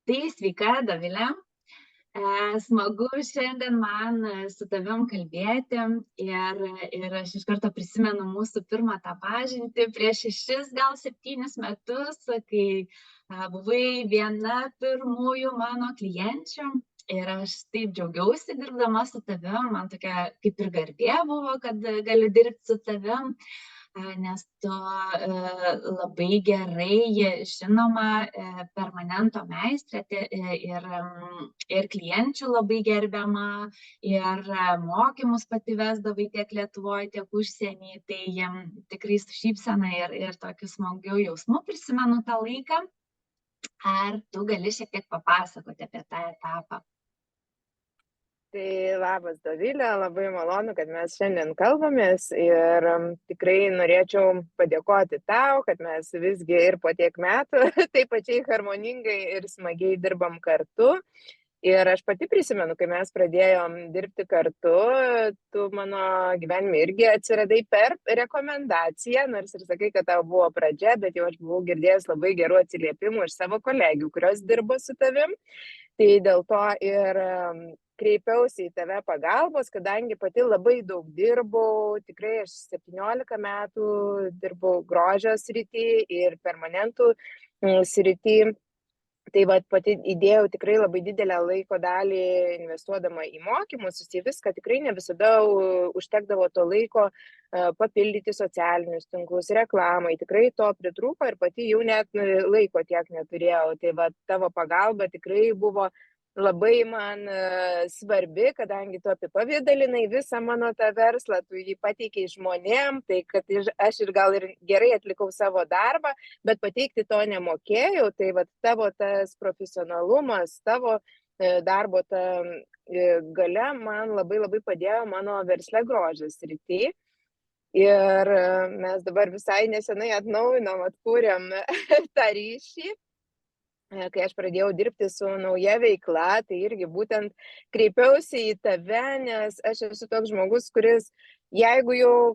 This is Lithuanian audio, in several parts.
Tai sveika, Dovilė. Smagu šiandien man su tavim kalbėti ir aš iš karto prisimenu mūsų pirmą tą pažintį prieš 6, gal 7 metus, kai buvai viena pirmųjų mano klienčių. Ir aš taip džiaugiausi dirbdama su tavim, man tokia kaip ir garbė buvo, kad galiu dirbti su tavim. Nes tu labai gerai žinoma permanento meistrė ir klienčių labai gerbiama, ir mokymus pati vesdavai tiek Lietuvoje, tiek užsieny. Tai tikrai su šypsena ir tokiu smagiu jausmu prisimenu tą laiką. Ar tu gali šiek tiek papasakoti apie tą etapą? Tai labas, Dovilė, labai malonu, kad mes šiandien kalbamės ir tikrai norėčiau padėkoti tau, kad mes visgi ir po tiek metų taip pačiai harmoningai ir smagiai dirbam kartu. Ir aš pati prisimenu, kai mes pradėjom dirbti kartu, tu mano gyvenime irgi atsiradai per rekomendaciją, nors ir sakai, kad tau buvo pradžia, bet jau aš buvau girdėjęs labai gerų atsiliepimų iš savo kolegių, kurios dirbo su tavim. Tai dėl to ir kreipiausi į tave pagalbos, kadangi pati labai daug dirbau, tikrai aš 17 metų dirbau grožio srity ir permanentų srity. Tai pati įdėjau tikrai labai didelę laiko dalį investuodama į mokymus, į viską, tikrai ne visada užtekdavo to laiko papildyti socialinius tinklus, reklamai, tikrai to pritrūko ir pati jau net laiko tiek neturėjau. Tai tavo pagalba tikrai buvo labai man svarbi, kadangi tu apipavidalinai visą mano tą verslą, tu jį pateikiai žmonėm, tai kad aš ir gal ir gerai atlikau savo darbą, bet pateikti to nemokėjau, tai tavo tas profesionalumas, tavo darbo ta galia man labai labai padėjo mano versle grožio srity. Ir mes dabar visai nesenai atnaujinom, atkūrėm tą ryšį. Kai aš pradėjau dirbti su nauja veikla, tai irgi būtent kreipiausi į tave, nes aš esu toks žmogus, kuris, jeigu jau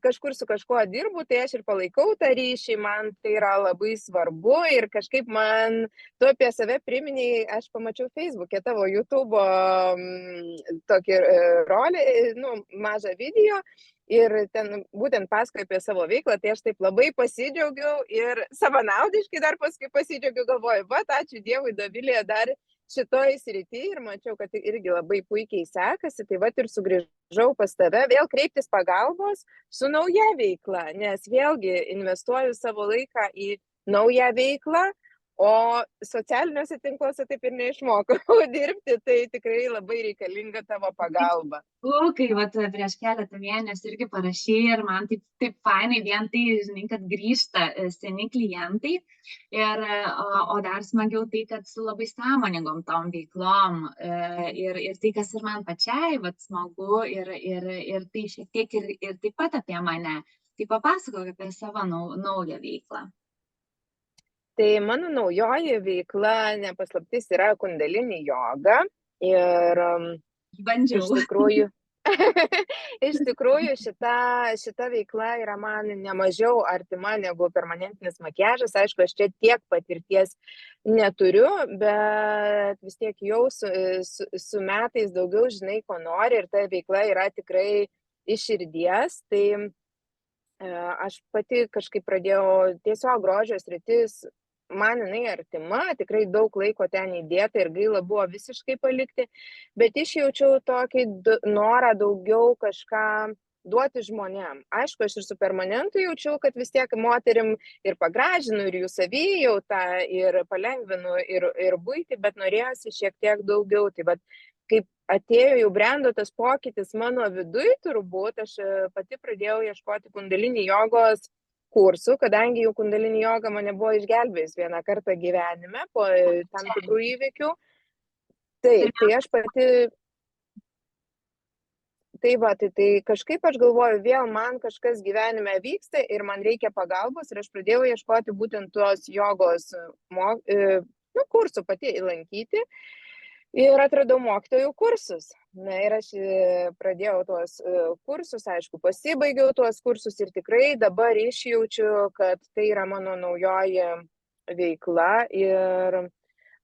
kažkur su kažkuo dirbu, tai aš ir palaikau tą ryšį, man tai yra labai svarbu ir kažkaip man tu apie save priminėjai, aš pamačiau Facebook'e tavo YouTube tokį rolį, mažą video. Ir ten būtent pasakoju apie savo veiklą, tai aš taip labai pasidžiaugiau ir savanaudiškai dar paskui pasidžiaugiau, galvoju, ačiū Dievui, Dovilė dar šitoj srity ir mačiau, kad irgi labai puikiai sekasi, tai ir sugrįžau pas tave vėl kreiptis pagalbos su nauja veikla, nes vėlgi investuoju savo laiką į naują veiklą, o socialiniuose tinkluose taip ir neišmokau dirbti, tai tikrai labai reikalinga tavo pagalba. Kai prieš keletą mėnesių irgi parašai ir man taip fainai vien tai, žinai, kad grįžta seni klientai, o dar smagiau tai, kad su labai sąmoningom tom veiklom ir tai, kas ir man pačiai smagu ir tai šiek tiek ir taip pat apie mane. Tai papasakok apie savo naują veiklą. Tai mano naujoji veikla, nepaslaptis, yra kundalini joga ir bandžiau. Iš tikrųjų šita veikla yra man nemažiau artima negu permanentinis makiažas. Aišku, aš čia tiek patirties neturiu, bet vis tiek jau su metais daugiau žinai, ko nori ir ta veikla yra tikrai iš širdies. Tai aš pati kažkaip pradėjau tiesiog grožio sritis. Man jinai artima, tikrai daug laiko ten įdėta ir gaila buvo visiškai palikti, bet išjaučiau tokį norą daugiau kažką duoti žmonėm. Aišku, aš ir su permanentu jaučiau, kad vis tiek moterim ir pagražinu, ir jų savijautą, ir palengvinu, ir buitį, bet norėjosi šiek tiek daugiau. Tai kaip atėjo jau brendo tas pokytis mano viduj, turbūt aš pati pradėjau ieškoti kundalini jogos kursų, kadangi jau kundalini joga mane buvo išgelbėjus vieną kartą gyvenime po tam tikrų įvykių. Tai aš pati... Tai kažkaip aš galvoju, vėl man kažkas gyvenime vyksta ir man reikia pagalbos ir aš pradėjau ieškoti būtent tuos jogos kursų pati lankyti. Ir atradau mokytojų kursus. Ir aš pradėjau tuos kursus, aišku, pasibaigiau tuos kursus ir tikrai dabar išjaučiu, kad tai yra mano naujoji veikla ir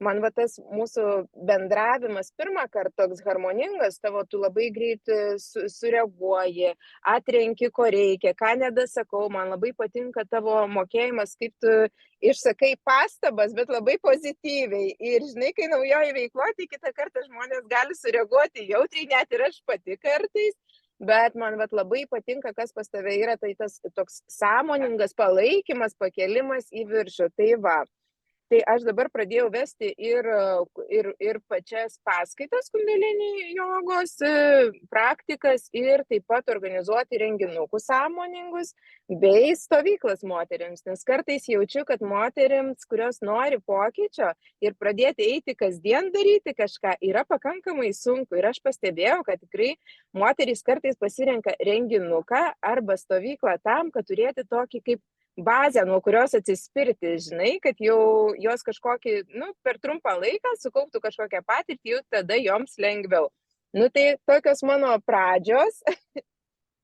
man va tas mūsų bendravimas pirmą kartą toks harmoningas, tu labai greit sureaguoji, atrenki, ko reikia, ką nedasakau, man labai patinka tavo mokėjimas, kaip tu išsakai pastabas, bet labai pozityviai. Ir žinai, kai naujoji veikla, tai kitą kartą žmonės gali sureaguoti jautriai, net ir aš pati kartais. Bet man labai patinka, kas pas tave yra, tai tas toks sąmoningas palaikymas, pakelimas į viršų. Tai va. Tai aš dabar pradėjau vesti ir pačias paskaitas kundalini jogos, praktikas ir taip pat organizuoti renginukus sąmoningus bei stovyklas moterims. Nes kartais jaučiu, kad moterims, kurios nori pokyčio ir pradėti eiti kasdien daryti kažką, yra pakankamai sunku. Ir aš pastebėjau, kad tikrai moterys kartais pasirenka renginuką arba stovyklą tam, kad turėti tokį kaip bazę, nuo kurios atsispirti, žinai, kad jau jos kažkokį, per trumpą laiką sukauptų kažkokią patirtį, jau tada joms lengviau. Tai tokios mano pradžios.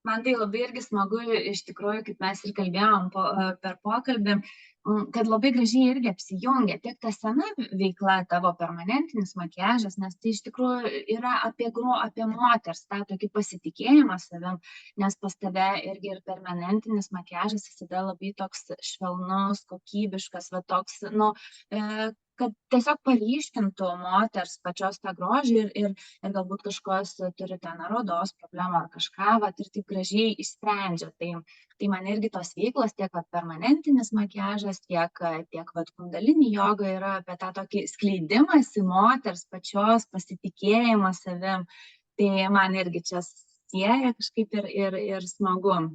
Man tai labai irgi smagu, iš tikrųjų, kaip mes ir kalbėjom per pokalbį, kad labai gražiai irgi apsijungia tiek ta sena veikla, tavo permanentinis makiažas, nes tai iš tikrųjų yra apie moters, tą tokį pasitikėjimą savim, nes pas tave irgi ir permanentinis makiažas visada labai toks švelnus, kokybiškas, va toks, kad tiesiog paryškintų moters pačios tą grožį ir galbūt kažkas turi ten odos problemą ar kažką, ir taip gražiai išsprendžia. Tai man irgi tos veiklos, tiek permanentinis makiažas, tiek kundalini joga yra apie tą tokį skleidimąsi moters pačios, pasitikėjimą savim. Tai man irgi čia sieja kažkaip ir smagu,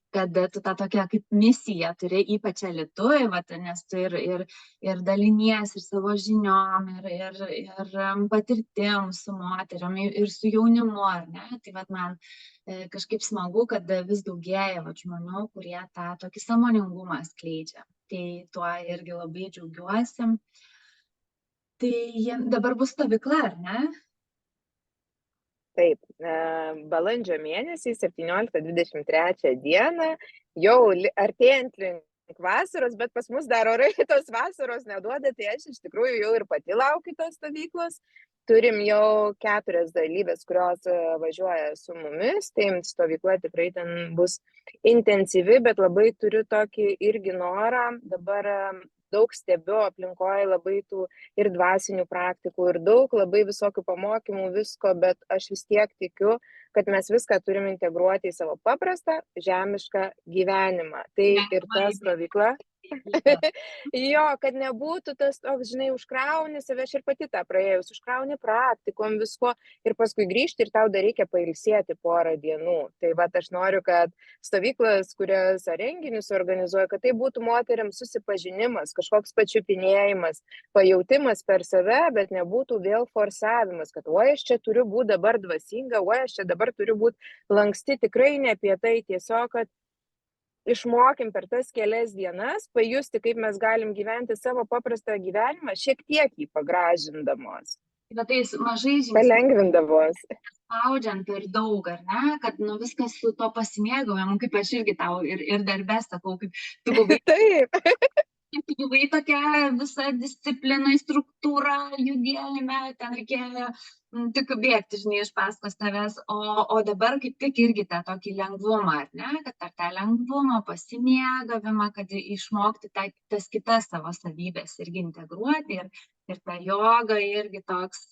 kad tu tą tokią kaip misiją turi, ypač Alytuj, nes tu ir dalinies, ir savo žiniom, ir patirtim su moteriom, ir su jaunimu, ar ne? Tai man kažkaip smagu, kad vis daugėja žmonių, kurie tą tokį sąmoningumą skleidžia. Tai tuo irgi labai džiaugiuosi. Tai dabar bus stovykla, ar ne? Taip, balandžio mėnesį, 17-23 dieną, jau artėjant link vasaros, bet pas mus dar orai tos vasaros neduoda, tai aš iš tikrųjų jau ir pati laukiu tos stovyklos. Turim jau 4 dalyvės, kurios važiuoja su mumis, tai stovykla tikrai ten bus intensyvi, bet labai turiu tokį irgi norą. Dabar daug stebiu aplinkoje labai tų ir dvasinių praktikų, ir daug labai visokių pamokymų, visko, bet aš vis tiek tikiu, kad mes viską turim integruoti į savo paprastą, žemišką gyvenimą. Tai ir ta stovykla. Jo, kad nebūtų tas toks, žinai, užkrauni save, aš ir pati tą praėjus, užkrauni praktikom visko ir paskui grįžti ir tau dar reikia pailsėti porą dienų. Tai aš noriu, kad stovyklas, kurias renginius organizuoja, kad tai būtų moteriams susipažinimas, kažkoks pačiupinėjimas, pajautimas per save, bet nebūtų vėl forsavimas, kad oi, aš čia turiu būti dabar dvasinga, oi, aš čia dabar turiu būti lanksti, tikrai ne apie tai, tiesiog, kad išmokim per tas kelias dienas, pajusti, kaip mes galim gyventi savo paprastą gyvenimą, šiek tiek jį pagražindamos. Bet tais mažai žingsniais. Palengvindamos. Spaudžiant per daug, ar ne, kad viskas su to pasimėgavimu, kaip aš irgi tau ir darbę sakau, kaip tu buvai. Taip. Tu buvai tokia visa disciplina, struktūra, judėjime, ten reikėjo tik bėgti, žinai, iš paskos tavęs, o dabar kaip tik irgi tą tokį lengvumą, ar ne, kad per tą lengvumą, pasimėgavimą, kad išmokti tas kitas savo savybės irgi integruoti ir tą jogą irgi toks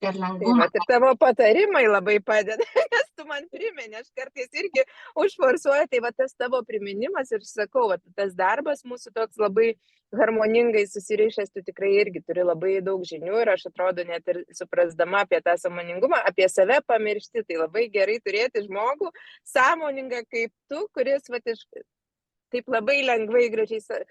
per lengvumą. Tai ir tavo patarimai labai padeda, nes tu man primeni, aš kartais irgi užforsuoju, tai tas tavo priminimas ir sakau, tas darbas mūsų toks labai harmoningai susirišęs, tu tikrai irgi turi labai daug žinių ir aš atrodo net ir suprasdama apie tą sąmoningumą, apie save pamiršti, tai labai gerai turėti žmogų sąmoningą kaip tu, kuris taip labai lengvai gražiai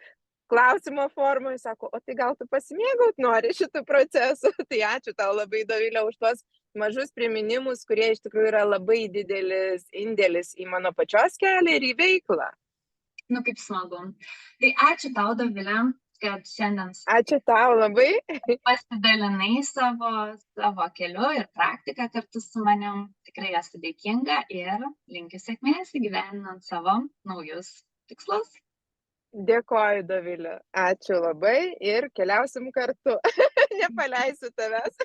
klausimo formoje sako, o tai gal tu pasimėgaut nori šitų procesų. Tai ačiū tau labai, Dovilė, už tuos mažus priminimus, kurie iš tikrųjų yra labai didelis indėlis į mano pačios kelią ir į veiklą. Kaip smagu. Tai ačiū tau, Dovilė, kad šiandien ačiū tau labai pasidalinai savo keliu ir praktiką kartu su manim. Tikrai esu dėkinga ir linkiu sėkmės įgyvendinant savo naujus tikslus. Dėkoju, Dovilė. Ačiū labai ir keliausim kartu. Nepaleisiu tavęs.